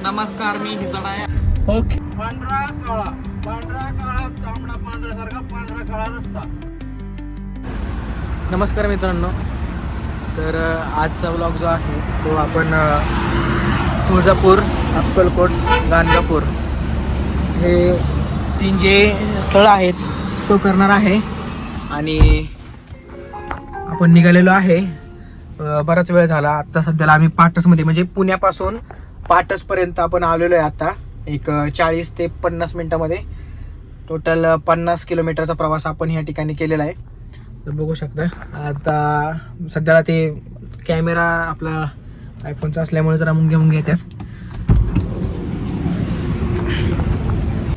नमस्कार, मी हिजडा आहे. ओके. पांढरा काळा तांबडा पांढऱ्यासारखा पांढरा काळा रस्ता. नमस्कार मित्रांनो. तर आजचा व्लॉग जो आहे तो आपण तुळजापूर, अक्कलकोट, गाणगापूर हे 3 जे स्थळ आहेत तो करणार आहे. आणि आपण निघालेलो आहे. बराच वेळ झाला. आत्ता सध्याला आम्ही पाटसमध्ये म्हणजे पुण्यापासून पाटसपर्यंत आपण आलेलो आहे. आता एक 40 ते 50 मिनटामध्ये टोटल 50 किलोमीटरचा प्रवास आपण ह्या ठिकाणी केलेला आहे. तर बघू शकता. आता सध्याला ते कॅमेरा आपला आयफोनचा असल्यामुळे जरा मुंगे येतात.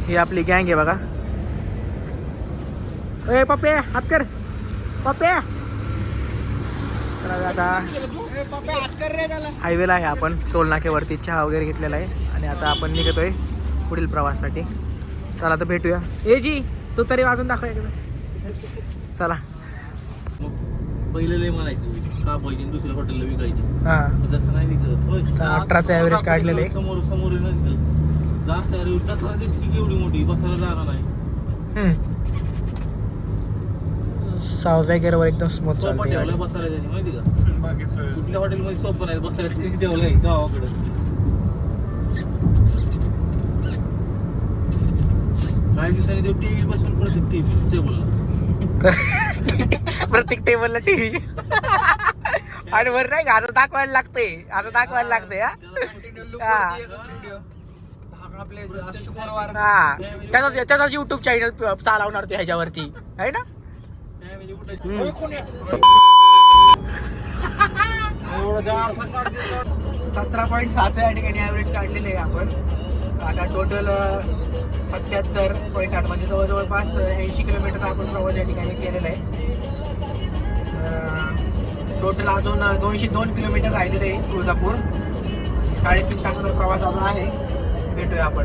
ही आपली गँग आहे बघा. ए पप्पे हात कर पप्पे. आता हायवेला आहे आपण. टोल नाक्यावरती चहा वगैरे घेतलेला आहे आणि आता आपण निघतोय पुढील प्रवासासाठी. चला तर भेटूया. ए जी तू तरी वाजून दाखव एकदा. चला. पहिले लय म्हणायचं का पाहिजे दुसऱ्या हॉटेलला विकायची. हा तसं नाही विकत. होय 18चं ॲव्हरेज काढलेलं आहे. समोर जास्त दिसती केवढी मोठी बसायला जाणार नाही. 6व्या गेअरवर एकदम स्मूथ सोपा चालते. ठेवलाय बसायला त्यांनी माहिती का. कुठल्या हॉटेलमध्ये सोपं नाही बसायला त्यांनी ठेवलंय गावाकडे. काही दिवसांनी ते टीव्ही बसून प्रत्येक टीव्ही टेबलला प्रत्येक टेबलला टीव्ही. आणि वर नाही का असं दाखवायला लागते. त्याचाच युट्यूब चॅनल चालवणार ते ह्याच्यावरती आहे ना. 17.6 या ठिकाणी ॲव्हरेज काढलेले आहे आपण. आता टोटल 77.8 म्हणजे जवळपास 80 किलोमीटरचा आपण प्रवास या ठिकाणी केलेला आहे. टोटल अजून 202 किलोमीटर राहिलेले आहे तुळजापूर. 3.5 तासाचा प्रवास अजून आहे. भेटूया आपण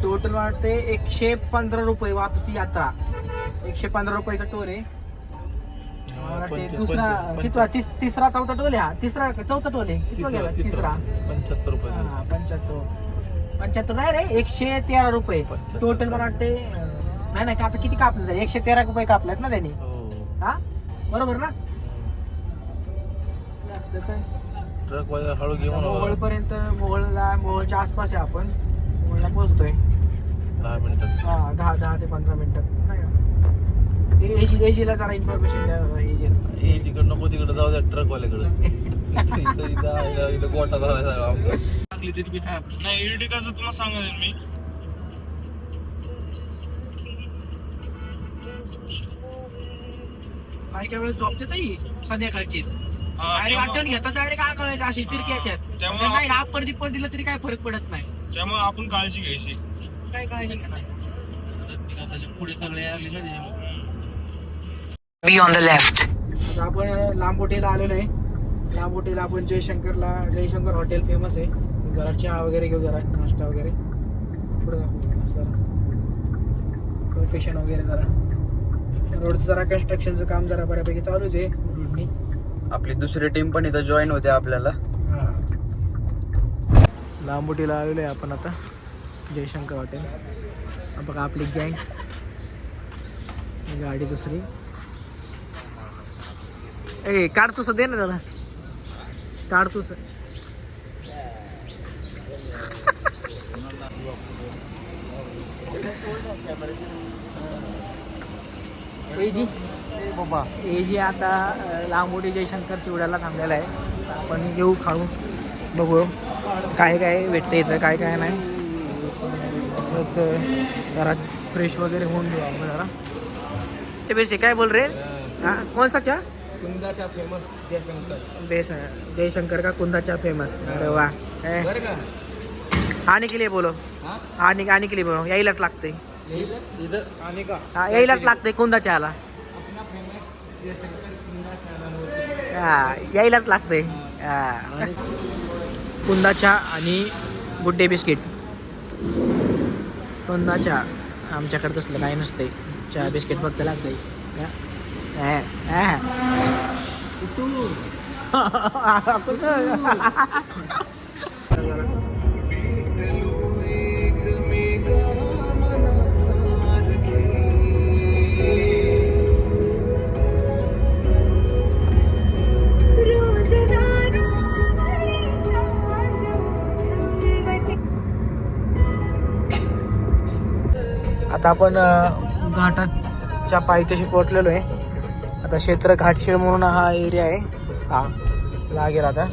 टोटल वाटते 115 रुपये वापसी यात्रा. 115 रुपयाचा टोल आहे. दुसरा तिसरा चौथा टोल आहे. चौथा टोल आहे. किती गेला तिसरा. 75 रुपये. 75 नाही रे 113 रुपये टोटल. मला वाटते नाही का आता किती कापले 113 रुपये कापलेत ना त्यांनी. हा बरोबर ना. ट्रक हळू घेऊन मोहोळपर्यंत मोहोळच्या आसपास आहे आपण. मोहोळला पोहोचतोय 10 मिनिटात. 10 ते 15 मिनिटात. एजीला जरा इन्फॉर्मेशन द्या. तिकडे नको तिकडे जाऊ द्या ट्रकवाल्याकडे. इथं गोटा झाला सगळा आमचा. नाही इर्टिकाचं तुला सांगेन मी. काही वेळेस झोपते ताई संध्याकाळची. वाटण घेतात डायरेक्ट काय करायचं अशी तिरकी येतात. नाही आपण दीप दिलं तरी काय फरक पडत नाही. त्यामुळे आपण काळजी घ्यायची. काय काळजी पुढे सगळे आले ना त्याच्यामुळे. Be on the left. आता आपण लांबोटीला आलेलो आहे. लांबोटीला आपण जयशंकर हॉटेल फेमस आहे. जरा चहा वगैरे घेऊ, जरा नाश्ता वगैरे. पुढे दाखवू सर लोकेशन वगैरे. जरा रोडचं जरा कन्स्ट्रक्शनचं काम जरा बऱ्यापैकी चालूच आहे रोडनी. आपली दुसरी टीम पण इथं जॉईन होते आपल्याला. लांबोटीला आलेलो आहे आपण आता जयशंकर हॉटेल. बघा आपली गँग. गाडी दुसरी. ए काढतोस दे ना दादा. काढतोस. एजी आता लांबोटी जयशंकर चिवड्याला थांबलेला आहे. आपण घेऊ खाऊ बघू काय काय भेटतं इथं काय काय नाही. जरा फ्रेश वगैरे होऊन घेऊ आपण जरा. ते बेस काय बोल रे. हाँ कौन सा चा. कुंदा चा फेमस जयशंकर. बेस जयशंकर का कुंदा चा फेमस. अरे वाह. आने के लिए बोलो. आने के लिए बोलो. यायलाच लागते. इधर आने का. हा यायलाच लागते कुंदा चहाला. अपना फेमस जयशंकर कुंदा चा. यायलाच लागते. कुंदा चहा आणि गुड डे बिस्किट. कुंदा चहा आमच्याकडे तसलं काही नसते. चहा बिस्किट फक्त लागते. आता आपण घाटाच्या पायथ्याशी पोहोचलेलो आहे. आता क्षेत्र घाटशीळ म्हणून हा एरिया आहे. हा लागेल आता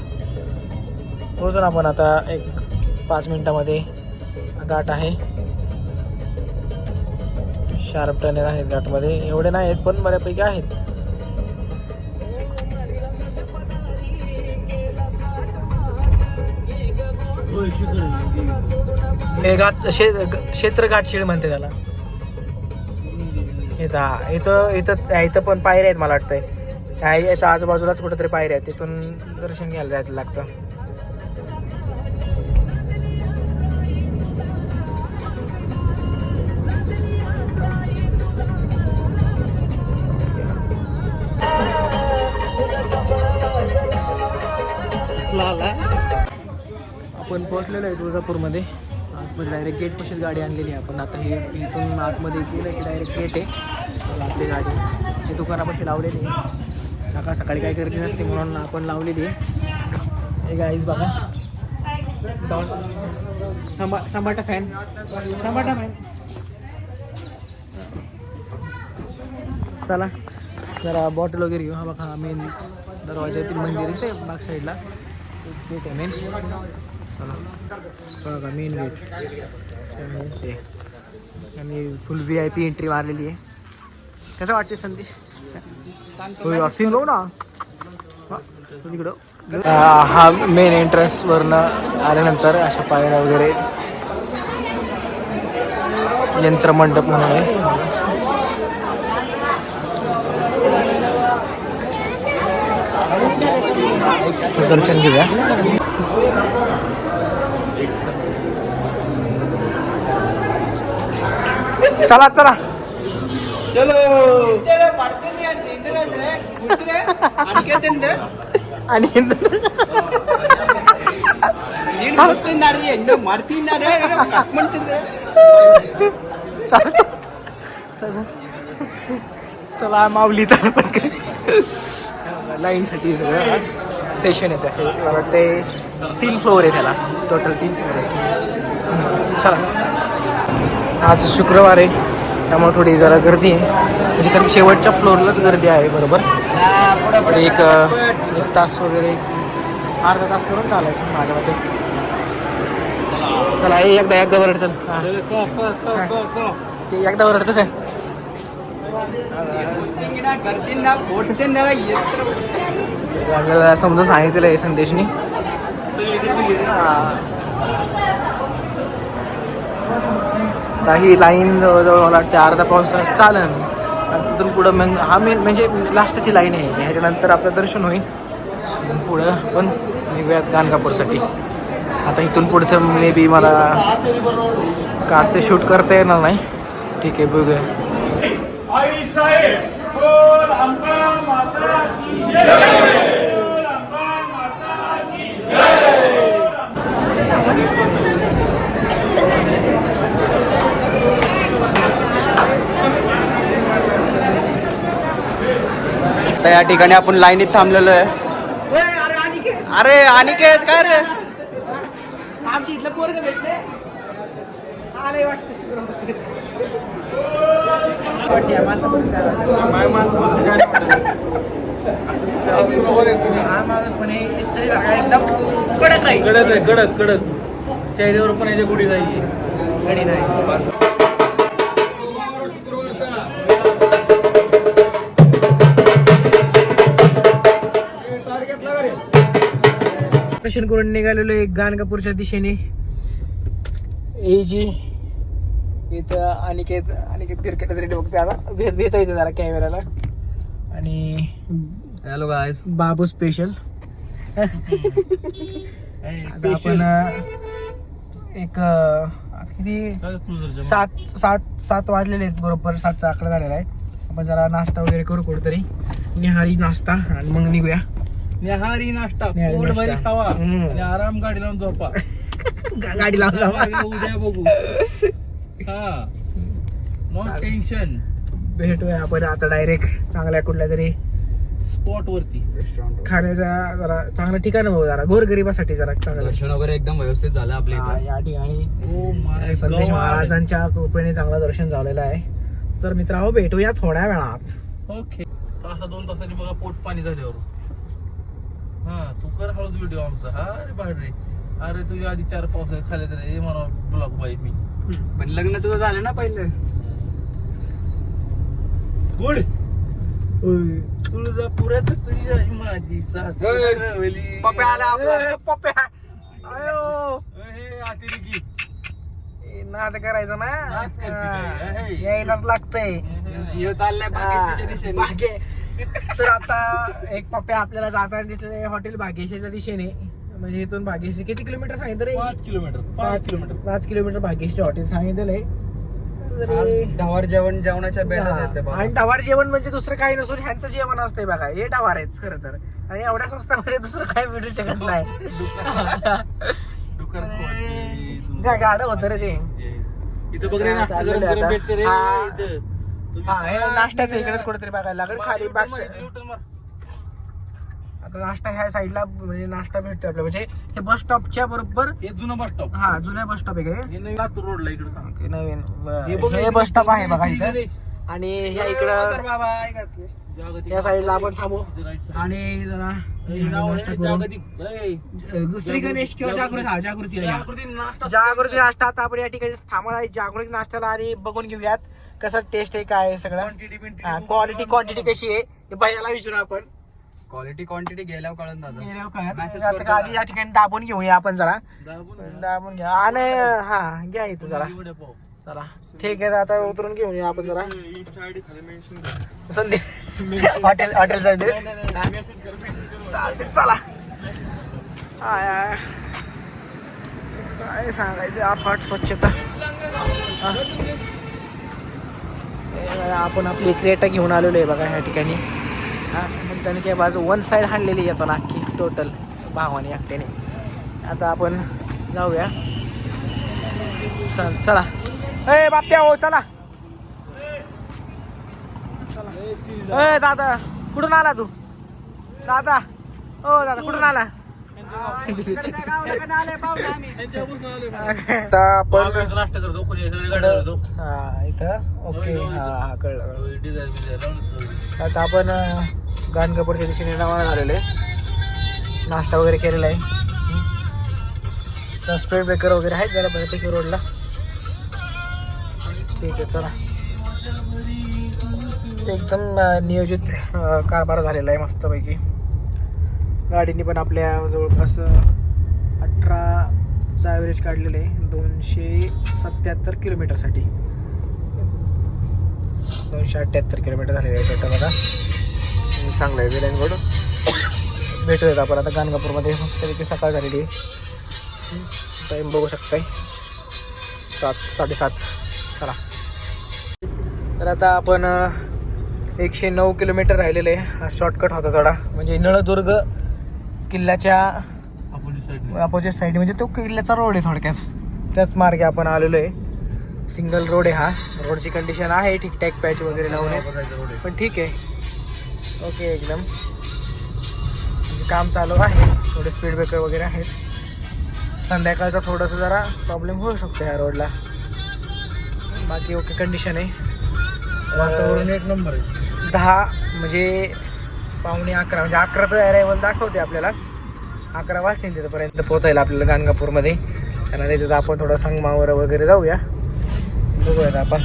पोहोचून आपण आता एक 5 मिनिटामध्ये. घाट आहे, शार्प टर्न आहेत घाटमध्ये, एवढे नाही आहेत पण बऱ्यापैकी आहेत. हे घाट क्षेत्र घाटशीळ म्हणते त्याला. इथं पण पायऱ्या आहेत मला वाटतंय. इथं आजूबाजूलाच कुठेतरी पायऱ्या आहेत, तिथून दर्शन घ्यायला जायला लागतं. आपण पोहोचलेलो आहे तुळजापूरमध्ये. आतमध्ये डायरेक्ट गेट पाशीच गाडी आणलेली आहे आपण. आता हे इथून आतमध्ये गेलं की डायरेक्ट गेट आहे आपली गाडी. हे दुकानापाशी लावलेली आहे. सकाळ सकाळी काही गर्दी नसते म्हणून आपण लावलेली आहे. हे गाईज बघा, संभाटा फॅन. चला जरा बॉटल वगैरे घेऊ. हा बघा मेन दरवाजातील मंदिर आहे बाग साईडला. गेट आहे मेन. चला बघा मेन गेट ते. आणि फुल VIP एंट्री मारलेली आहे. कसं वाटते संदेश? असतील लो ना तिकडं. हा मेन एंट्रन्सवरनं आल्यानंतर अशा पायऱ्या वगैरे यंत्रमंडप म्हणून आहे. दर्शन घेऊया. चला चला चलो आणि चला माऊली तर लाईनसाठी सगळं सेशन आहे तसे. मला वाटते 3 फ्लोअर आहे त्याला, टोटल 3 फ्लोअर आहे. चला आज शुक्रवार आहे त्यामुळे थोडी जरा गर्दी आहे. म्हणजे कारण शेवटच्या फ्लोअरलाच गर्दी आहे बरोबर. एक तास वगैरे अर्धा तास करून चालायचं माझ्या मते. चला एकदा वरड चल. ते एकदा वरडतच आहे. आपल्याला समजून सांगितलेलं आहे संदेशनी. ही लाईन जवळजवळ मला वाटते अर्धा पाऊण तास चालेल. तिथून पुढं मग हा मेन म्हणजे लास्टची लाईन आहे. ह्याच्यानंतर आपलं दर्शन होईल. पुढं पण निघूयात गाणगापूरसाठी. आता इथून पुढचं मे बी मला का ते शूट करता येणार नाही. ठीक आहे बघूया. आता या ठिकाणी आपण लाईनीत थांबलेलो आहे. अरे अनिकेत काय रे? आमच्या इथलं पोरग भेटले. कडक चेहऱ्यावर पण याच्या गुढी नाही. गडी नाही. दर्शन करून निघालेलो एक गाणगापूरच्या दिशेने. एजी इथं अनिकेत क्रिकेटच रेडी बघते आता. भेट येते जरा कॅमेराला. आणि हॅलो गाईस, बाबू स्पेशल. आता आपण एक किती 7 वाजलेले आहेत बरोबर. 7चा आकडा झालेला आहे. आपण जरा नाश्ता वगैरे करू कुठेतरी. निहारी नाश्ता आणि मग निघूया. निहारी नाश्ता निहारी पोटभरी नाश्ता. खावा हम्म. आणि आराम गाडी लावून झोपा. गाडी लावून जाऊ. उद्या बघू. हा नो टेन्शन. भेटूया आपण आता डायरेक्ट चांगल्या कुठल्या तरी स्पॉट वरती खाण्याचा जरा चांगलं ठिकाण बघू, जरा गोरगरिबासाठी जरा चांगलं. दर्शन वगैरे एकदम व्यवस्थित झालं आपल्या हा, इथं. या ठिकाणी ओ माय संदेश गॉड. महाराजांच्या कृपेने चांगलं दर्शन झालेलं आहे. तर मित्रांनो भेटूया थोड्या वेळात. ओके तासा 2 तासांनी बघा पोट पाणी झाल्यावर. हा तू कर हळूच व्हिडिओ आमचा. हा अरे बाहेर अरे तुझ्या आधी 4 पाऊस खाले तर हे म्हणा ब्लॉग बाई मी. पण लग्न तुझं झालं ना पहिलं. गुड तुळजापुरात तुझी आई माझी सासू ओय, रवली. पप्या आला आपला. ए, पप्या अयो हे अतिरेकी. ए, नाद करायचं ना. नाद करते काय? हा, हे. यायलाच लागतंय. ह्यो चाललाय भाग्यश्रीच्या दिशेने. भाग्य. तर आता एक पप्या आपल्याला जाताना दिसलेले हॉटेल भाग्यश्रीच्या दिशेने. म्हणजे इथून भाग्यश्री किती किलोमीटर सांगितलं रे? 5 kilometre 5 kilometre 5 kilometre Bhagyashree hotel सांगितलंय. आज ढवार जेवणाच्या बेतात येते आणि बाबा. डवार जेवण म्हणजे दुसरं काही नसून ह्यांचं जेवण असतंय बघा. हे डवार आहेच खरं तर. आणि एवढ्या स्वस्तामध्ये दुसरं काही भेटू शकत नाही. डुकर खोटी. काय गाडं होतं रे ते. इथं बघ रे नाश्ता चाललेलं गरम गरम आता. भेटते रे हा. इथं. तुम्ही हा हे नाश्त्याचं इकडेच कुठेतरी बघायला लागेल. खाली बाग U-turn मार. आता नाश्ता ह्या साईडला म्हणजे नाश्ता भेटतो आपल्या म्हणजे हे बस स्टॉपच्या बरोबर. हे जुनं बस स्टॉप. हा जुन्या बस स्टॉप आहे हे नवीन लातूर रोडला इकडे सांग. का नवीन बघ, हे बस स्टॉप आहे बघा इथं. आणि ह्या इकडं बाबा ऐकत जागतिक या साईडला आपण थांबू right side. आणि जरा हे नाव नाश्ता आहे करू. जागतिक. ए, श्री गणेश किंवा जागृती. हा जागृती जागृती नाश्ता. जागृती नाश्ता. आता आपण या ठिकाणी थांबणार आहे जागृती नाश्त्याला आणि बघून घेऊयात कसं टेस्ट आहे काय आहे सगळं. क्वालिटी क्वांटिटी कशी आहे हे पहिल्याला विचारू आपण. क्वालिटी क्वांटिटी गेल्यावर कळून दादा. गेल्यावर कळेल. Message आता करतो गाडी या ठिकाणी दाबून घेऊया आपण जरा. दाबून दाबून घ्या आणि हा घ्या इथं जरा. एवढ्या पाव. चला ठीक आहे आता उतरून घेऊन या आपण जरा. Insta ID खाली mention कर. संदीप हॉटेल हॉटेल संदीप नाही, message कर. चालते चला. आय काय सांगायचं अफाट स्वच्छता. हा. हे आपण आपली क्रेटा घेऊन आलेलो आहे बघा ह्या ठिकाणी. हा मग त्याने काय बाजू 1 साईड हाणलेली येतो ना अख्खी टोटल भावाने एकट्याने. आता आपण जाऊया. चला ए बाप्या हो चला. ए दादा कुठून आला तू? दादा ओ दादा कुठून आला? आता आपण नाश्ता करतो कोणी सगळे गाड्या करतो. हा इथं ओके. हा कळलं. डिझाईन आता आपण गाणगापूरच्या दिशेने रवाना झालेलो आहे. नाश्ता वगैरे केलेला आहे. स्पीड ब्रेकर वगैरे आहेत जरा बऱ्यापैकी रोडला. ठीक आहे चला. एकदम नियोजित कारभार झालेला आहे मस्तपैकी. गाडीने पण आपल्या जवळपास 18चा ॲव्हरेज काढलेलं आहे 277 किलोमीटरसाठी. 278 किलोमीटर झालेलं आहे टोटल बघा. चांगलं आहे वेलाईनगड. भेटूयात आपण आता गाणगापूरमध्ये. मस्तपैकी सकाळ झालेली आहे. टाईम बघू शकताय 7 साडेसात. चला तर आता आपण 109 किलोमीटर राहिलेले आहे. हा शॉर्टकट होता थोडा म्हणजे नळदुर्ग किल्ल्याच्या अपोजिट साईड म्हणजे तो किल्ल्याचा रोड आहे थोडक्यात. त्याच मार्गे आपण आलेलो आहे. सिंगल रोड आहे हा. रोडची कंडिशन आहे ठीकठाक पॅच वगैरे लावून आहे पण ठीक आहे ओके एकदम. काम चालू आहे. थोडे स्पीड ब्रेकर वगैरे आहेत. संध्याकाळचा थोडंसं जरा प्रॉब्लेम होऊ शकतो ह्या रोडला. बाकी ओके कंडिशन आहे. वातावरण एक नंबर आहे. 10 म्हणजे पावणे 11 म्हणजे 11चं अरायवल दाखवते आपल्याला. 11 वाजतील तिथपर्यंत पोचायला आपल्याला गाणगापूरमध्ये. त्यांना तिथं आपण थोडं संगमावर वगैरे जाऊया. बघूयात आपण.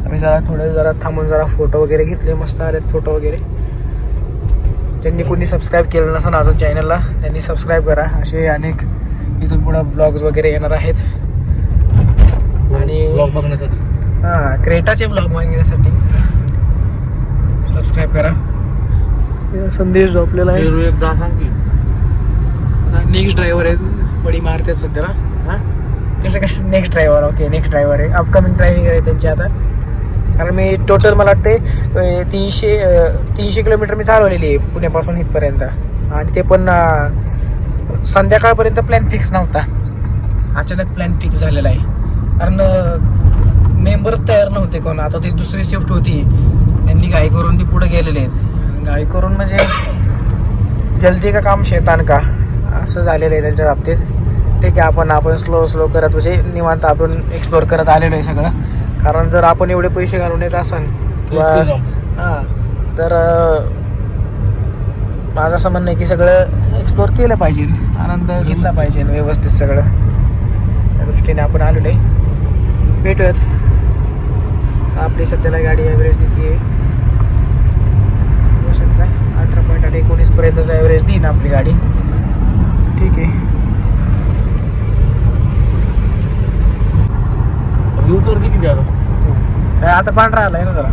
आम्ही जरा थांबून जरा फोटो वगैरे घेतले. मस्त आलेत फोटो वगैरे. ज्यांनी कोणी सबस्क्राईब केलं नसेल अजून चॅनलला त्यांनी सबस्क्राईब करा. असे अनेक इथून पुढं ब्लॉग्स वगैरे येणार आहेत. आणि ब्लॉग बघण्यासाठी हां क्रेटाचे ब्लॉग बघण्यासाठी सबस्क्राईब करा. संदेश झोपलेला आहे. एक 10 सांग की. नेक्स्ट ड्रायव्हर आहे. बडी मारते सध्याला. हां कसं next driver. Okay next driver आहे. अपकमिंग ट्रेनिंग आहे त्यांची आता. कारण मी टोटल मला वाटते 300 किलोमीटर मी चालवलेली आहे पुण्यापासून इथपर्यंत. आणि ते पण संध्याकाळपर्यंत प्लॅन फिक्स नव्हता, अचानक प्लॅन फिक्स झालेला आहे. कारण मेंबरच तयार नव्हते कोण. आता ती दुसरी शिफ्ट होती, त्यांनी घाई करून ती पुढे गेलेले आहेत. घाई करून म्हणजे जल्दी का काम शैतान का असं झालेलं आहे त्यांच्या बाबतीत. ठीक आहे, आपण स्लो करत म्हणजे निवांत आपण एक्सप्लोर करत आलेलो आहे सगळं. कारण जर आपण एवढे पैसे घालून येत असाल किंवा हां तर माझं असं म्हणणं आहे की सगळं एक्सप्लोर केलं पाहिजे, आनंद घेतला पाहिजे व्यवस्थित सगळं. त्या दृष्टीने आपण आलेलो आहे. भेटूयात. आपली सध्याला गाडी ॲव्हरेज देते 18.8-19 पर्यंतचा ॲव्हरेज देईन आपली गाडी. ठीक आहे. तर किती आता पांढरा आलाय ना जरा.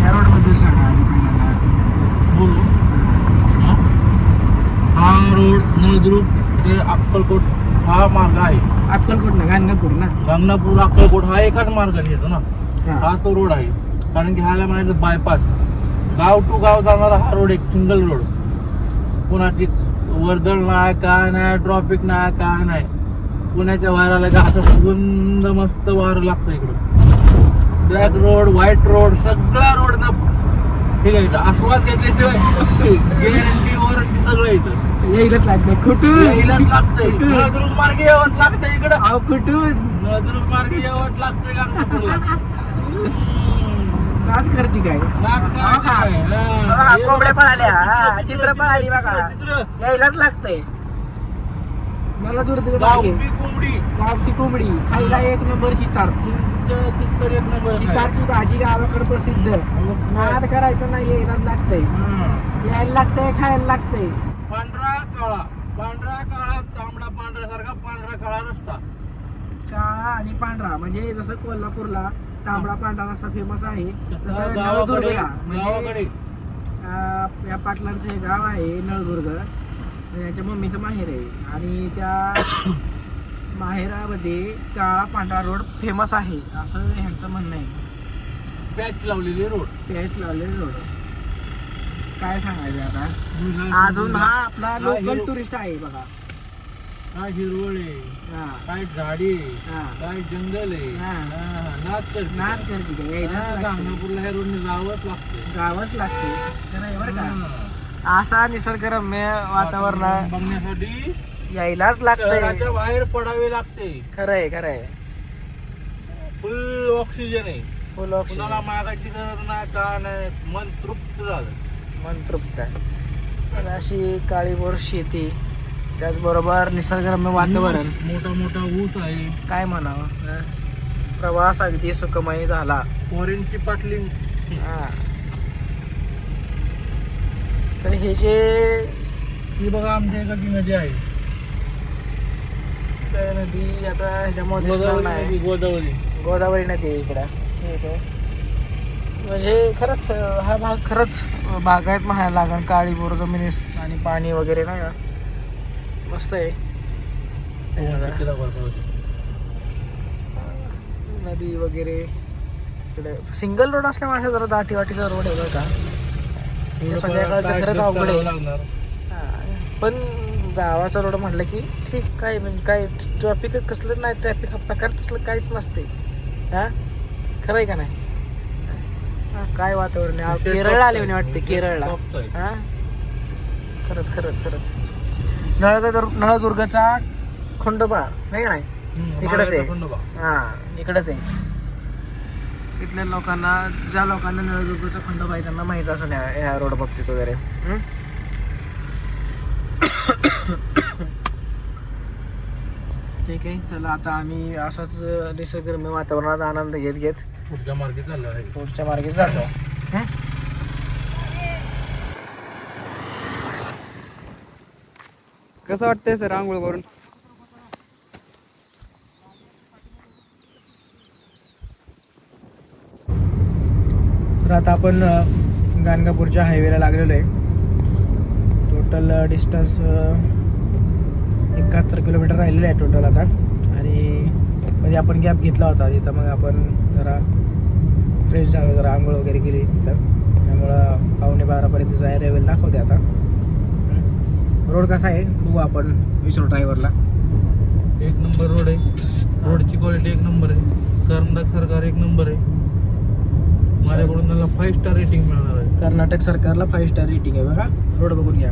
या रोडबद्दल सांगा आधी पहिल्यांदा. बोलू. हा रोड नळदुर्ग ते अक्कलकोट हा मार्ग आहे. अक्कलकोट ना गाणगापूर ना. गांगणापूर अक्कलकोट हा एकाच मार्गाने येतो ना. हा. हा तो रोड आहे. कारण की ह्याला म्हणायचं बायपास, गाव टू गाव जाणारा हा रोड एक सिंगल रोड. पुण्याची वर्दळ नाही, काय नाही, ट्रॉफिक नाही, काय नाही. पुण्याच्या वाऱ्याला का असं सुगंध मस्त वारं लागतं इकडं. ब्लॅक रोड, व्हाईट रोड, सगळ्या रोडचा ठीक आहे. आस्वाद घेतल्याशिवाय गॅरंटी वॉरंटी सगळं इथं यायलाच लागतंय. कुठून यायलाच लागतंय. नळदुर्ग मार्गे यावंच लागतंय इकडं. अहो कुठून नळदुर्ग मार्गे यावंच लागतंय गांगणापूरला. नाद करते काय. नाद करायचं काय? हा. कोंबड्या पळाल्या, चित्र पळाली बघा. चित्र. यायलाच लागतंय. मला दूर गावठी कोंबडी, गावठी कोंबडी खायला एक नंबरची तार. चित्तर एक नंबर. चिकारची भाजी गावाकडे प्रसिद्ध. नाद करायचं नाही, यायलाच लागतंय. यायला लागतंय, खायला लागतंय. पांढरा काळा, पांढरा काळा, तांबडा पांढऱ्यासारखा पांढरा काळा रस्ता. काळा आणि पांढरा म्हणजे जसं कोल्हापूरला तांबडा पांढरा रस्ता फेमस आहे, तसं गावाकडे नळदुर्गला म्हणजे गावाकडे या पाटलांचं हे गाव आहे नळदुर्ग. याच्या मम्मीचं माहेर आहे आणि त्या माहेरामध्ये काळा पांढरा रोड फेमस आहे असं ह्यांचं म्हणणं आहे. पॅच लावलेली रोड. पॅच लावलेले रोड. काय सांगायचं आता. अजून हा आपला लोकल टुरिस्ट आहे बघा. काय हिरवळ आहे, हा काय झाडी, हा. काय जंगल आहे. हा. नाद करते. नाद करते काय. यायलाच लागतंय. गांगणापूरला ह्या रोडने जावंच लागतं. जावंच लागते बरं का. असा निसर्गरम्य वातावरण बघण्यासाठी यायलाच लागतंय. शहराच्या बाहेर पडावे लागते. खरंय खरंय. फुल ऑक्सिजन आहे. फुल कुणाला ऑक्सिजन. मागायची गरज नाही, का नाही. मन तृप्त झालं. मन तृप्त आहे. आणि अशी काळीभोर शेती, त्याचबरोबर निसर्गरम्य वातावरण. मोठा मोठा ऊस आहे. काय म्हणावं. प्रवास अगदी सुखमय झाला. फॉरेनची पाटली. हा. तर हे जे ही बघा आमच्या इकडची नदी आहे. नदी आता ह्याच्यामध्ये दिसणार नाही. गोदावरी नदी आहे इकडं. ठीक आहे. म्हणजे खरंच हा भाग खरंच बागायत म्हणायला लागेल. काळीभोर जमिनी आणि पाणी वगैरे नाही का, मस्त आहे. नदी वगैरे इकडे सिंगल रोड असल्यामुळे जरा दाटी वाटीचा रोड आहे बरं का. हे संध्याकाळचं खरंच अवघड आहे. पण गावाचा रोड म्हटलं की ठीक. काय म्हणजे काय ट्रॅफिक कसलं नाही, ट्रॅफिक हा प्रकार तसलं काहीच नसते. हा खरं आहे का नाही. काय वातावरण आहे. केरळला आले म्हणे वाटते. केरळला. हा खरंच खरंच खरंच. नळदुर्गचा खंडोबा नाही का नाही, इकडंच आहे. हा इकडंच आहे. इथल्या लोकांना, ज्या लोकांना नळदुर्गचा खंडोबा आहे त्यांना माहीत असं नाही ह्या रोड बाबतीत वगैरे. ठीक आहे. चला आता आम्ही असंच निसर्गरम्य वातावरणात आनंद घेत घेत पुढच्या मार्गे चाललो आहे. पुढच्या मार्गे जातो. कसं वाटतंय सर आंघोळ करून? तर आता आपण गाणगापूरच्या हायवेला लागलेलो आहे. टोटल डिस्टन्स 71 किलोमीटर राहिलेलं आहे टोटल आता. आणि म्हणजे आपण गॅप घेतला होता तिथं, मग आपण जरा फ्रेश झालो, जरा आंघोळ वगैरे केली तिथं. त्यामुळं 11:15पर्यंत जाय रेवेल दाखवते आता. रोड कसा आहे बघू आपण, विचारू ड्रायव्हरला. एक नंबर रोड आहे, रोडची क्वालिटी एक नंबर आहे, कर्नाटक सरकार एक नंबर आहे. माझ्याकडून त्याला 5 स्टार रेटिंग मिळणार आहे. कर्नाटक सरकारला 5 स्टार रेटिंग आहे बघा. रोड बघून घ्या.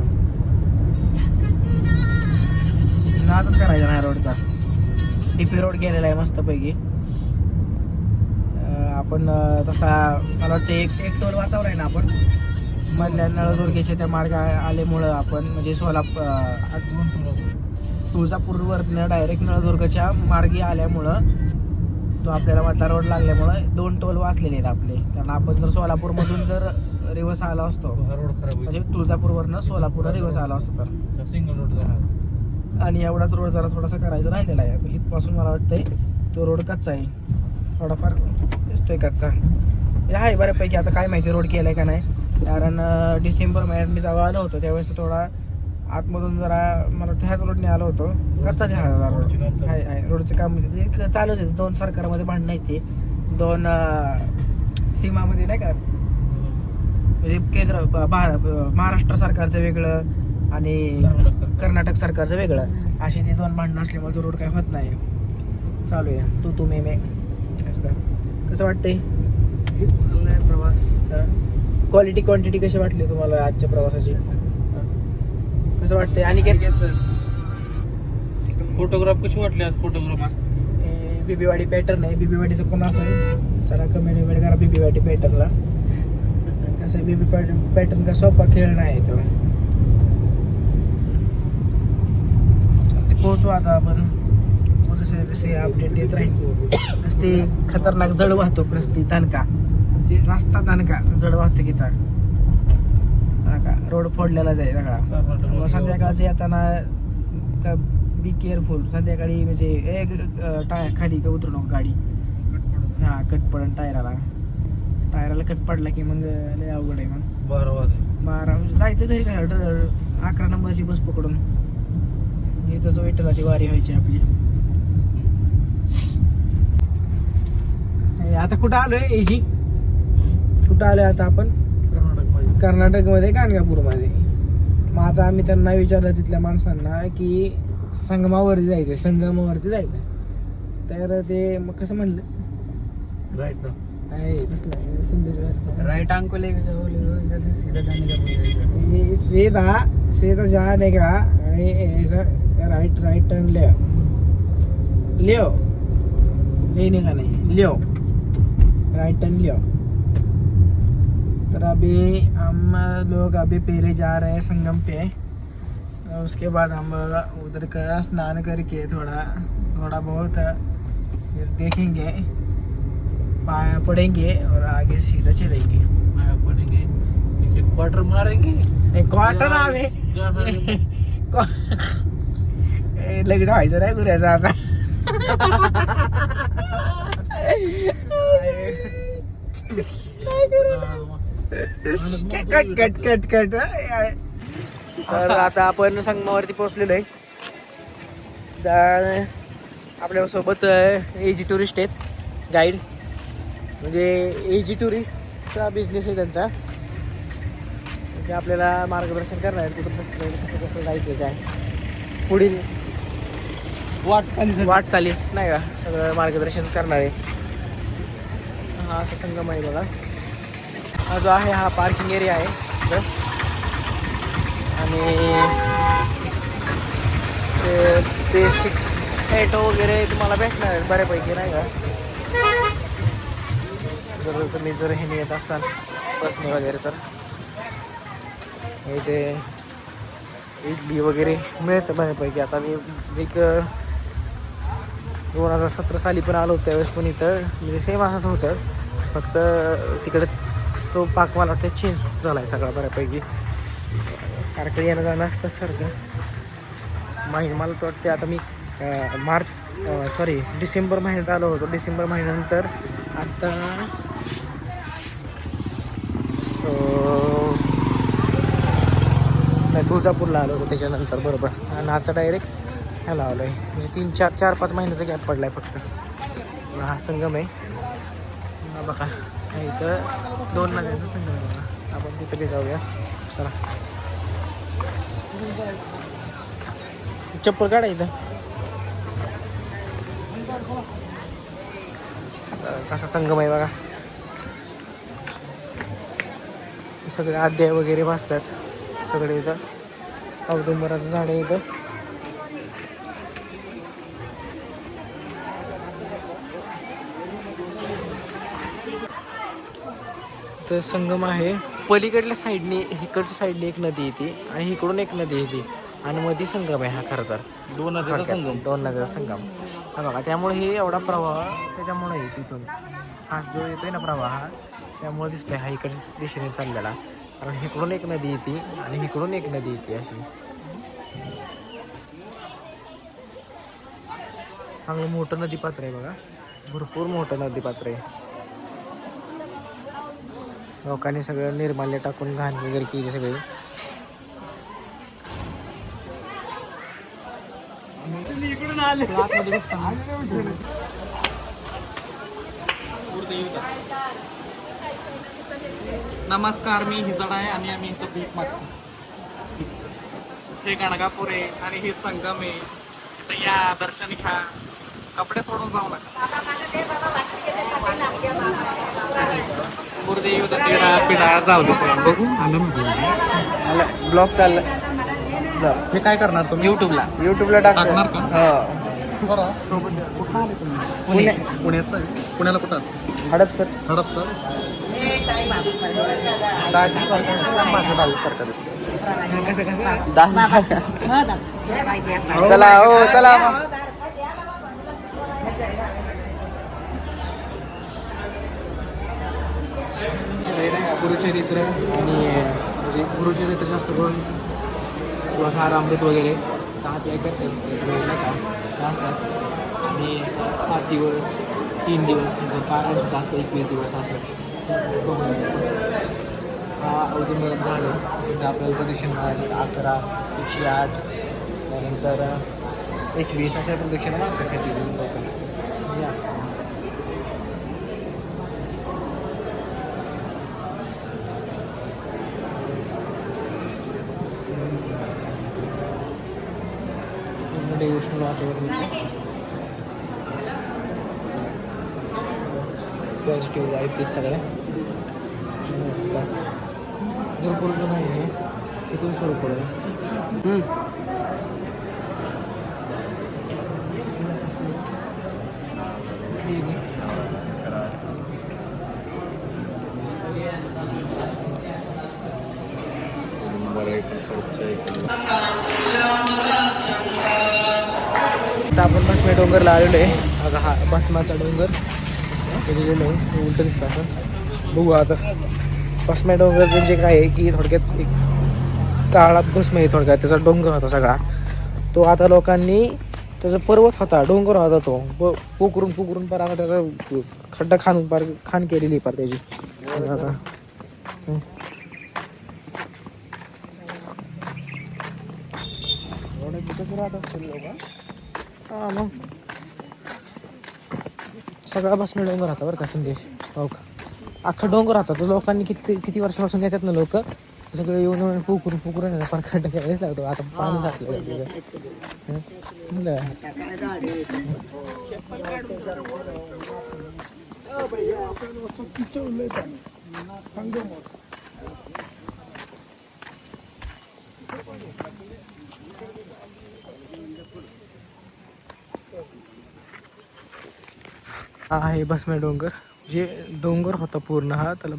नादच करायचा नाही रोडचा. डीपी रोड गेलेला आहे मस्तपैकी. आपण तसा मला वाटतं एक टोल वाचावला आहे ना आपण, मधल्या नळदुर्गेच्या त्या मार्ग आल्यामुळं आपण म्हणजे तुळजापूरवरनं डायरेक्ट नळदुर्गच्या मार्गी आल्यामुळं तो आपल्याला मधला रोड लागल्यामुळं 2 टोल वाचलेले आहेत आपले. कारण आपण जर सोलापूरमधून जर रिवर्स आला असतो, हा रोड खराब म्हणजे तुळजापूरवरनं सोलापूरला रिवर्स आला असतो तर, सिंगल रोड जाणार. आणि एवढाच रोड जरा थोडासा करायचा राहिलेला आहे. इथपासून मला वाटतंय तो रोड कच्चा आहे, थोडाफार दिसतोय कच्चा आहे बऱ्यापैकी. आता काय माहिती रोड केलाय का नाही, कारण डिसेंबर महिन्यात मी जेव्हा आलो होतो त्यावेळेस थोडा आतमधून जरा मला वाटतं ह्याच रोडने आलो होतो. कच्चाच आहे हा रोड. आहे रोडचं काम चालूच आहे. 2 सरकारमध्ये भांडणं आहेत ते, 2 सीमामध्ये नाही का, म्हणजे केंद्र महाराष्ट्र सरकारचं वेगळं आणि कर्नाटक सरकारचं वेगळं, अशी ती 2 भांडणं असल्यामुळे तो रोड काय होत नाही. चालू आहे तू मे असतं. कसं वाटतंय चांगला आहे प्रवास. क्वालिटी क्वांटिटी कशी वाटली तुम्हाला आजच्या प्रवासाची? कसं वाटतंय? आणि काय फोटोग्राफ कशी वाटले आज? फोटोग्राफ मस्त. बीबीवाडी पॅटर्न आहे. बीबीवाडीचं कोण असेल जरा कमेंट करा बीबीवाडी पॅटर्नला. कसं आहे बीबी पॅटर्न का सोपा खेळ नाही तो. पोहोचू आता आपण. जसे जसे अपडेट येत राहील रस्ते खतरनाक जड वाहतूक, रस्ते दणका रस्ता दणका जड वाहतुकीचा का रोड फोडलेलाच आहे सगळा. संध्याकाळचं येताना का बी केअरफुल. संध्याकाळी म्हणजे एक खाली का उतरू नको गाडी. हां कट पडन टायराला कट पडला की मग लय अवघड आहे. मग 12 जायचं घरी काय 11 नंबरची बस पकडून इथंच विठ्ठलाची वारी व्हायची आपली. आता कुठं आलोय एजी? कुठं आलोय आता आपण? कर्नाटकमध्ये गाणगापूरमध्ये. मग आता आम्ही त्यांना विचारलं तिथल्या माणसांना की संगमावरती जायचं. तर ते मग कसं म्हणलं? राईट ना. नाही तसं संदेश राइट आंको लेके जाओ, सीधा सीधा जाने का ऐसा राइट टर्न लियो लेने का नहीं, लियो राइट टर्न लियो. तर अभी हम लोग पहले जा रहे हैं संगम पे. उसके बाद हम उधर का स्नान करके थोड़ा बहुत फिर देखेंगे, पाया पड़ेंगे और आगे सीधा चलेंगे. पाया पड़ेंगे, क्वार्टर मारेंगे. क्वार्टर आवे लग्न व्हायचं नाही गुऱ्याचं आता. कट. तर आता आपण संगमावरती पोहोचलेलो आहे. आपल्यासोबत एजी टुरिस्ट आहेत, गाईड. म्हणजे एजी टुरिस्टचा बिझनेस आहे त्यांचा. ते आपल्याला मार्गदर्शन करणार आहे कुठं कसं जायचं काय पुढील वाटचालीस नाही का सगळं मार्गदर्शन करणार आहे. हा असा संगम आहे बघा. हा जो आहे हा पार्किंग एरिया आहे आणि बेसिक्स ॲटो वगैरे तुम्हाला भेटणार आहेत बऱ्यापैकी नाही का. जर तुम्ही ह्याने येत असाल बसने वगैरे तर इथे इडली वगैरे मिळतं बऱ्यापैकी. आता मी एक 2017 साली पण आलो त्यावेळेस पण इथं म्हणजे सेम असंच होतं, फक्त तिकडे तो पाक मला वाटतं चेंज झाला आहे सगळा बऱ्यापैकी. सारखं येणं जाणं असतं सारखं. मला तर वाटते आता मी डिसेंबर महिन्यात आलो होतो. डिसेंबर महिन्यानंतर आता नाही तुळजापूरला आलो होतो त्याच्यानंतर बरोबर. आणि आता डायरेक्ट ह्याला आलो आहे. म्हणजे 4-5 महिन्याचा गॅप पडला आहे फक्त. हा संगम आहे हा बघा. इथं 2 नद्यांचा संगम आहे बघा. आपण तिथं बी जाऊया चला. चप्पल काढा इथं. कसा संगम आहे बघा. सगळे अध्याय वगैरे वाचतात सगळे इथं. औदुंबराचं झाड आहे इथं. तर संगम आहे. पलीकडल्या साईडने इकडच्या साईडने एक नदी येते आणि इकडून एक नदी येते आणि मध्ये संगम आहे हा खरं तर. 2 नद्याचा संगम. 2 नद्याचा संगम हा बघा. त्यामुळे हे एवढा प्रवाह त्याच्यामुळे आहे तिथून. हा जो येतोय ना प्रवाह त्यामुळे दिसतोय हा इकडच्या दिशेने चाललेला. कारण इकडून एक नदी येते आणि इकडून एक नदी येते अशी. चांगलं मोठं नदीपात्र आहे बघा. भरपूर मोठं नदीपात्र आहे. लोकांनी सगळं निर्माल्य टाकून घाण वगैरे केली सगळी. नमस्कार, मी हिजड आहे आणि आम्ही इथं भीक मागतो. हे गणगापूर आहे आणि हे संगम आहे. इथं या, दर्शन घ्या, कपडे सोडून जाऊ नका. गुरुदेव तिडा पिढा जाऊ दे सर. बघू ब्लॉग चाललं. हे काय करणार तुम्ही युट्यूबला टाकणार का? हो. पुण्याचं आहे. पुण्याला कुठं असतं? हडपसर. हडपसर. सारखं दिसतं. चला हो चला. गुरुचरित्र आणि म्हणजे गुरुचरित्र जास्त करून किंवा सारामृत वगैरे 7 करतात ते सगळे नाही का असतात. आणि 7 दिवस 3 दिवस असं पारायण सुद्धा असतं. 21 दिवस असं. हा औदुंबराचं झाड आहे. तिथं आपल्याला प्रदक्षिणा मारायची 11, 108 त्यानंतर 21 अशा प्रदक्षिणा मारतात. डिवोशनल वातावरण पॉझिटिव्ह वाईब्स सगळ्या. भरपूर जण आहे तिथून सुरू करूया. आता आपण भस्मे डोंगरला आलेलो आहे. आता हा भस्माचा डोंगर गेलेलो आहे. उलट दिसतं असं. बघू आता भस्मे डोंगर म्हणजे काय आहे की थोडक्यात एक काळात भस्म आहे. थोडक्यात त्याचा डोंगर होता सगळा तो. आता लोकांनी त्याचा पर्वत होता, डोंगर होता तो. पुकरून पार आता त्याचा खड्डा खाणून पार खाण केलेली पार त्याची. आता हा मग सगळा भस्मे डोंगर होता बरं का संदेश. हो का. अख्खा डोंगर होता तो. लोकांनी किती वर्षापासून येतात ना लोक सगळं येऊन पुकरून फार खड्डा केलाच लागतो. आता पाणी साचलं. हा आहे भस्मे डोंगर. जे डोंगर होता पूर्ण हा, त्याला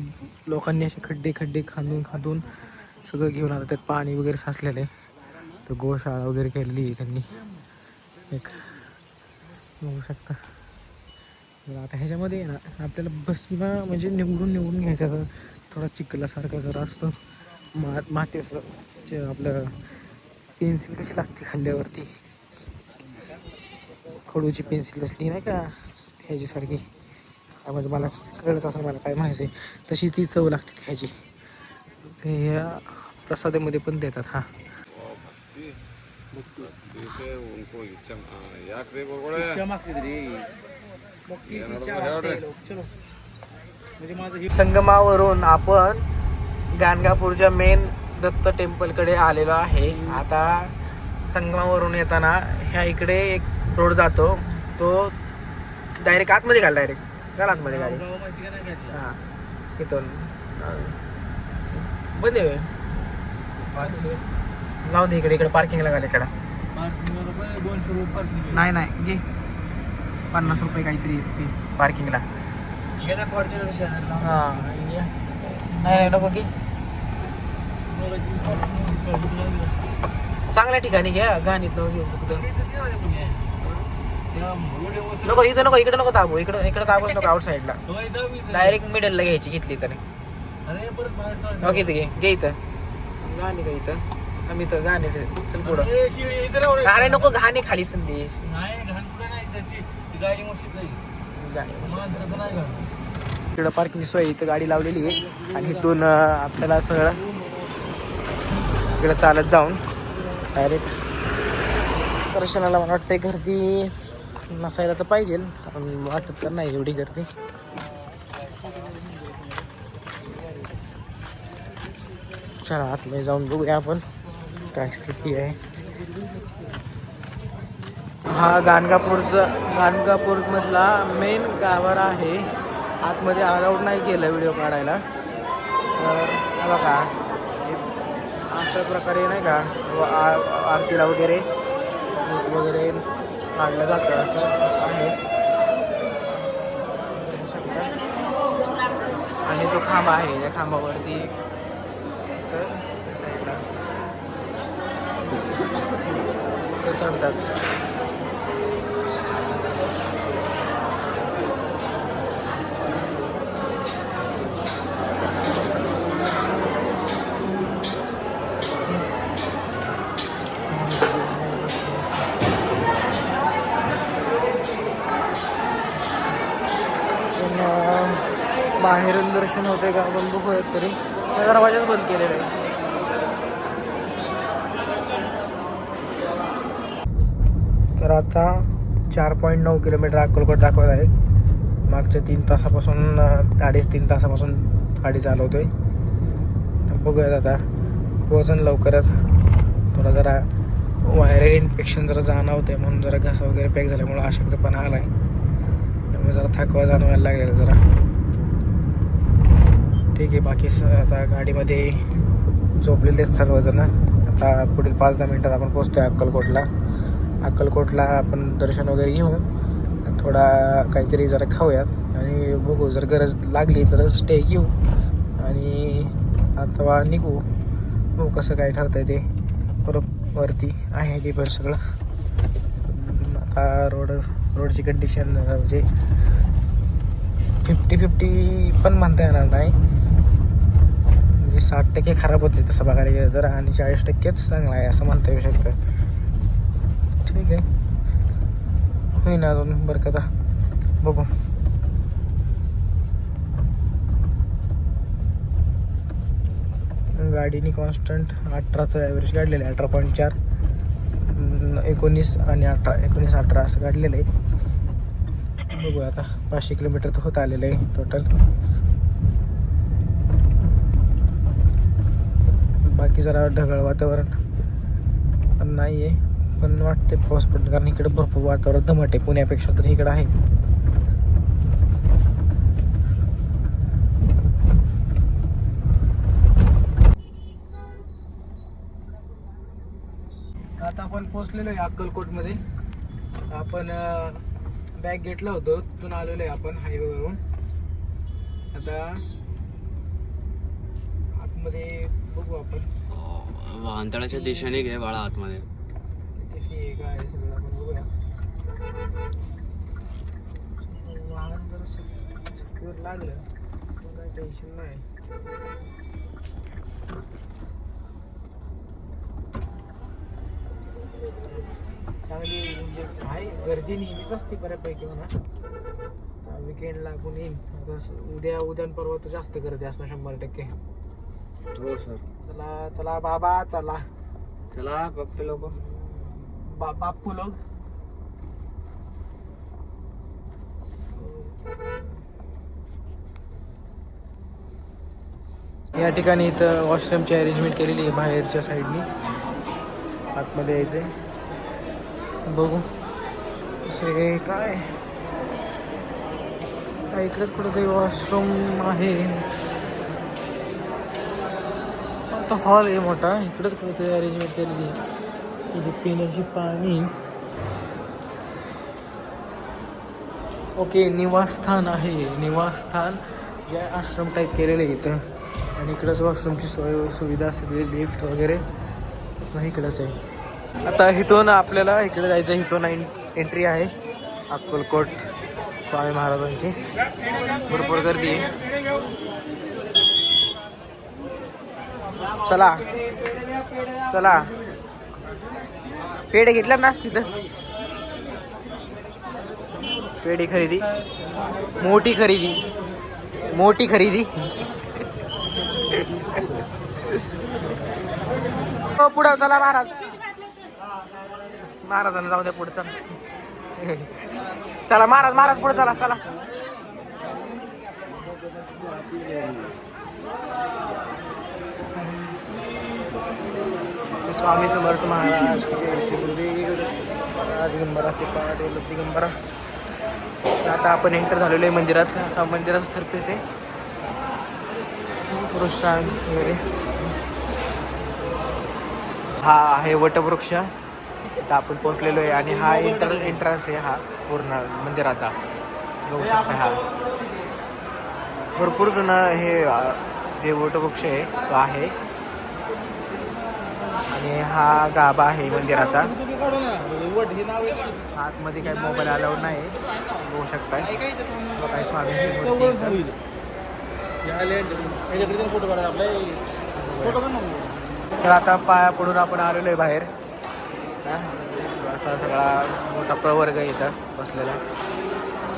लोकांनी असे खड्डे खांदून सगळं घेऊन आलं. त्यात पाणी वगैरे साचलेलं आहे. तर गोशाळा वगैरे केलेली आहे त्यांनी एक बघू शकता. आता ह्याच्यामध्ये ना आपल्याला भस्म म्हणजे निवडून घ्यायचा. तर थोडा चिखलासारखा जरा असतो. माती असं आपलं पेन्सिल कशी लागते खाल्ल्यावरती, खडूची पेन्सिल असली नाही का ह्याच्यासारखी. म्हणजे मला कळत असं मला काय माहिती आहे तशी ती चव लागते ह्याची. ते ह्या प्रसादामध्ये पण देतात. हा इच्छा मागते तरी. चलो. म्हणजे माझं हे संगमावरून आपण गाणगापूरच्या मेन दत्त टेम्पलकडे आलेलो आहे. आता संगमावरून येताना ह्या इकडे एक रोड जातो, तो डायरेक्ट आतमध्ये घाल, डायरेक्ट घाल आतमध्ये गाडी. गाव माहिती का नाही घातलं. हां इथून बंद आहे. लावून दे इकडे, इकडे पार्किंगला घाल इकडं. 200 रुपये parking. नाही नाही घे, 50 रुपये काहीतरी फी पार्किंगला. हां नाही नको घे, चांगल्या ठिकाणी घ्या. घाणीत नको घेऊ कुठं. नको इथं नको, इकडे नको ताबू, इकडे इकडे ताबूच नको. आउट साईडला डायरेक्ट मिडलला घ्यायची घेतली तर. ओके इथं घे इथं गाणी का इथं. आम्ही इथं गाणे चल पुढं. अरे नको घाणे खाली संदेश. इकडं पार्किंग सोय, इथं गाडी लावलेली आहे आणि इथून आपल्याला सगळं इकडं चालत जाऊन डायरेक्ट दर्शनाला. मला वाटतं गर्दी नसायला तर पाहिजे, कारण वाटत तर नाही एवढी गर्दी. चला आतमध्ये जाऊन बघूया आपण काय स्थिती आहे. हा गाणगापूरमधला मेन गाभारा आहे. आतमध्ये अलाउड नाही केलं व्हिडिओ काढायला. तर बघा अशा प्रकारे नाही का आरतीला वगैरे काढलं जातं असं आहे. आणि तो खांबा आहे, त्या खांबावरती चढतात. बाहेरून दर्शन होते का आपण बघूयात तरी. दरवाजाच बंद केलेला आहे. तर आता 4.9 किलोमीटर अक्कलकोट दाखवत आहे. मागच्या 3 तासापासून 3.5 तासापासून गाडी चालवतोय. तर बघूयात आता पोहोचन लवकरच. थोडा जरा व्हायरल इन्फेक्शन जरा जाणवते, म्हणून जरा घसा वगैरे पॅक झाल्यामुळे अशक्तपणा आला आहे. त्यामुळे जरा थकवा जाणवायला लागलेला जरा. ठीक आहे, बाकी आता गाडीमध्ये झोपलेले सर्वजण. आता पुढील 5-10 मिनटात आपण पोहोचतोय अक्कलकोटला. आपण दर्शन वगैरे घेऊ, थोडा काहीतरी जरा खाऊयात आणि बघू, जर गरज लागली तर स्टे घेऊ आणि अथवा निघू. बघू कसं काय ठरतंय ते. परत वरती आहे डिपर सगळं. आता रोडची कंडिशन म्हणजे 50-50 पण म्हणता येणार नाही. म्हणजे 60% खराब होते तसं बघायला गेलं तर, आणि 40%च चांगला आहे असं म्हणता येऊ शकतं. ठीक आहे, होईना अजून बरं का. बघू. गाडीने कॉन्स्टंट 18चं ॲव्हरेज काढलेलं आहे. 18.4, 19 आणि 19-18 असं काढलेलं आहे. बघू आता 500 किलोमीटर तर होत आलेलं आहे टोटल. बाकी जरा ढगाळ वातावरण पण नाही आहे, पण वाटते पाऊस पडणं, कारण इकडे भरपूर वातावरण दमट आहे पुण्यापेक्षा तर इकडं आहे. आता आपण पोहोचलेलो आहे अक्कलकोटमध्ये. आपण बॅग घेतलं होतं, तिथून आलेलो आहे आपण हायवेवरून. आता आतमध्ये बघू आपण. वाहनतळाच्या दिशेने घे बाळा आतमध्ये. किती फी आहे काय सगळं आपण बघूया. वाहन जर सिक्युअर लागलं तर काही टेन्शन नाही. चांगली म्हणजे आहे, गर्दी नेहमीच असते बऱ्यापैकी म्हणा. विकेंडला कोण येईल. उद्या परवा तर जास्त गर्दी असणार 100%. हो सर. चला चला बाबा चला. चला पप्पे लोक. बापू लोग या ठिकाणी इथं वॉशरूमची अरेंजमेंट केलेली आहे बाहेरच्या साईडनी. आतमध्ये यायचंय. बघू दुसरे काय इकडेच कुठं वॉशरूम आहे. हॉल आहे मोठा. इकडेच कुठेतरी अरेंजमेंट केलेली आहे. इथे पिण्याची पाणी. ओके निवासस्थान आहे. निवासस्थान या आश्रम टाईप केलेलं आहे इथं. आणि इकडंच वॉशरूमची सोय सुविधा असते. लिफ्ट वगैरे इकडंच आहे. आता इथून आपल्याला इकडे जायचं. इथून एंट्री आहे अक्कलकोट स्वामी महाराजांची. भरपूर गर्दी आहे. चला चला पेढे घेतल्यात ना तिथं. पेढे खरेदी. मोठी खरेदी पुढं चला. महाराजांना जाऊ द्या पुढे. चला चला महाराज पुढे चला. स्वामी समर्थ महाराज श्री गुरुदेव दिगंबरा श्रीपाद दिगंबरा. आता आपण एंटर झालेलो आहे मंदिरात. असा मंदिराचा सरफेस आहे. पुरुषांग वगैरे. हा आहे वटवृक्ष. आता आपण पोहोचलेलो आहे. आणि हा एंट्रन्स आहे हा पूर्ण मंदिराचा. बघू शकता हा भरपूर जण हे जे वटवृक्ष आहे तो आहे. आणि हा गाभा आहे मंदिराचा. आतमध्ये काही मोबाईल अलाउड नाही. बघू शकताय काही स्वामींची मूर्ती. तर आता पाया पडून आपण आलेलो आहे बाहेर. असा सगळा मोठा प्रवर्ग आहे इथं बसलेला.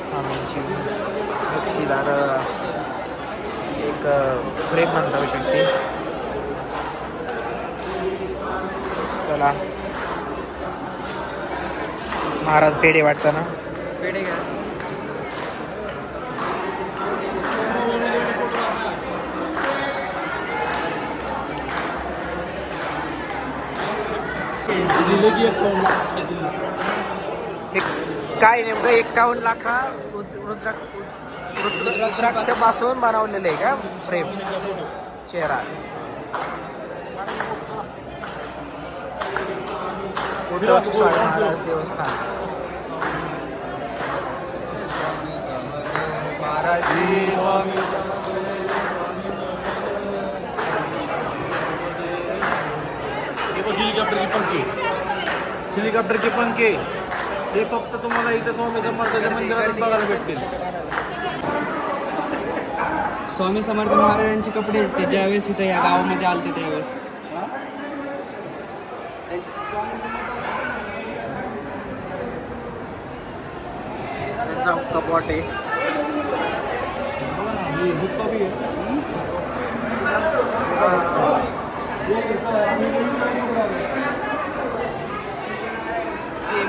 स्वामींची नक्षीदार एक फ्रेम म्हणता येऊ शकते. चला महाराज पेढे वाटतं ना. पेढे घ्या. काय नेमकं 51 लाख रुद्राक्षापासून बनवलेलं आहे का फ्रेम चेहरा. स्वामी महाराज देवस्थान. हेलिकॉप्टरचे पंखे हे फक्त तुम्हाला इथं स्वामी समर्थाच्या मंदिरात बघायला भेटतील. स्वामी समर्थ महाराजांचे कपडे ते ज्यावेळेस इथं या गावामध्ये आलते त्यावेळेस. कपॉट आहे.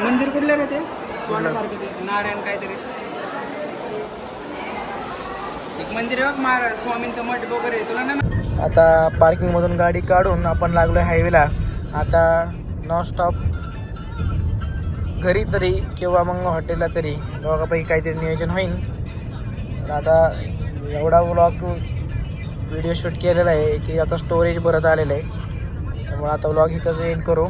मंदिर कुठलं रे ते सोन्यासारखं ते नारायण काहीतरी एक मंदिर आहे बघ महाराज स्वामींचं मठ वगैरे तुला ना. आता पार्किंग मधून गाडी काढून आपण लागलोय हायवेला. आता नॉन स्टॉप घरी तरी किंवा मग हॉटेलला तरी दोघांपैकी काहीतरी नियोजन होईल. तर आता एवढा व्लॉग व्हिडिओ शूट केलेला आहे की आता स्टोरेज परत आलेलं आहे. त्यामुळे आता व्लॉग इथंच एंड करू.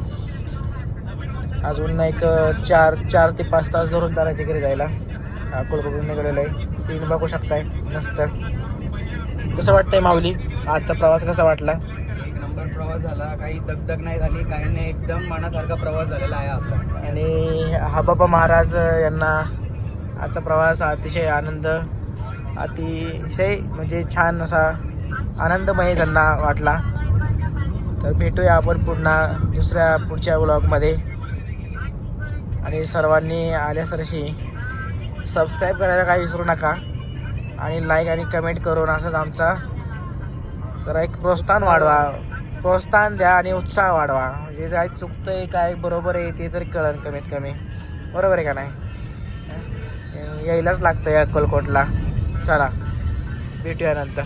अजून एक 4 ते 5 तास धरून चालायचे घरी जायला. अक्कलकोटून निघालेलं आहे. सीन बघू शकताय मस्त. कसं वाटतंय माऊली आजचा प्रवास कसा वाटला. एक नंबर प्रवास झाला. काही दगदग नाही झाली काही नाही. एकदम मनासारखा प्रवास झालेला आहे आपला. आणि हाबाबा महाराज यांना आजचा प्रवास अतिशय अतिशय म्हणजे छान असा आनंदमय त्यांना वाटला. तर भेटूया आपण पुढच्या व्लॉगमध्ये. आणि सर्वांनी आल्यासरशी सबस्क्राईब करायला काही विसरू नका. आणि लाईक आणि कमेंट करून असंच आमचा जरा एक प्रोत्साहन प्रोत्साहन द्या आणि उत्साह वाढवा. म्हणजे काय चुकतंय काय बरोबर आहे ते तरी कळन कमीत कमी. बरोबर आहे का नाही? यायलाच लागतं या अक्कलकोटला. चला भेटूया नंतर.